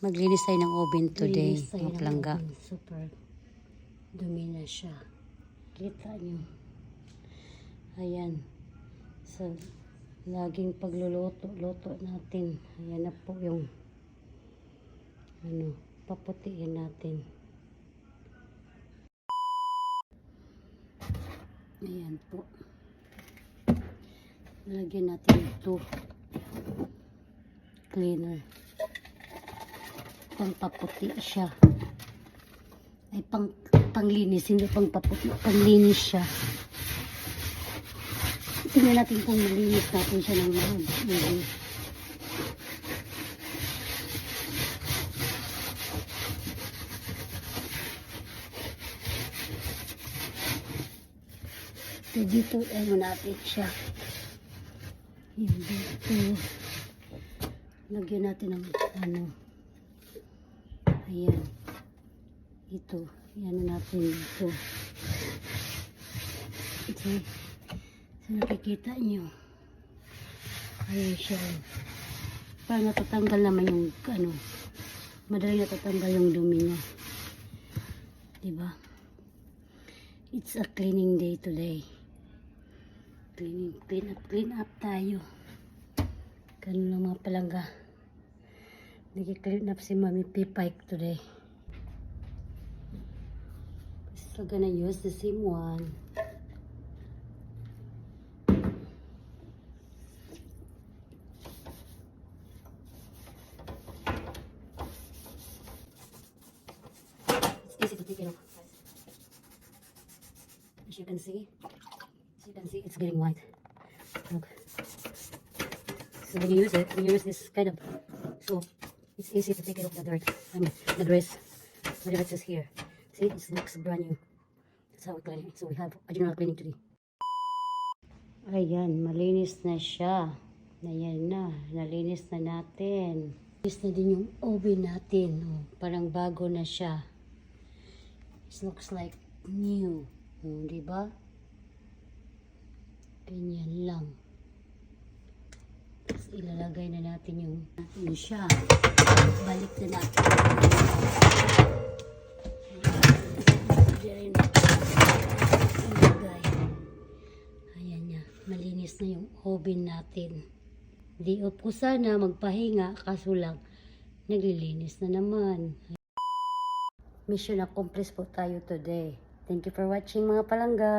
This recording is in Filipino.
Maglinis tayo ng oven today, Linis tayo mga ng palangga. oven. Super dumi na siya. Kita nyo. Ayan. So, laging pagluluto natin. Ayan na po yung paputiin natin. Ayan po. Lagyan natin ito. Cleaner. Pampaputi siya. Ay, panglinis. Hindi pangpaputi. Panglinis siya. Tingnan natin kung malinis natin siya ng mahal. So, dito, natin siya. Yung dito. Lagyan natin ng ayan. Ito. Yan natin dito. Okay. So, nakikita nyo. Ayan siya. Parang natatanggal naman yung madali natatanggal yung dumi niya. Diba? It's a cleaning day today. Clean up tayo. Ganun lang mga palangga. Nag-clean up si Mami P-Pike today. Still gonna use the same one. It's easy to take it off. As you can see, it's getting white. Look. So when you use this kind of soap, it's easy to take it off the dirt. The grease, whatever it is here. See, it looks brand new. That's how we clean it. So we have a general cleaning today. Ayan, malinis na siya. Ayan na, nalinis na natin. Nalinis na din yung oven natin. Oh, parang bago na siya. It looks like new. Oh, diba? Ganyan lang. Tapos ilalagay na natin yung siya. Balik na natin. Ayan niya. Malinis na yung oven natin. Di po sana magpahinga. Kaso lang, naglilinis na naman. Mission accomplished po tayo today. Thank you for watching mga palangga.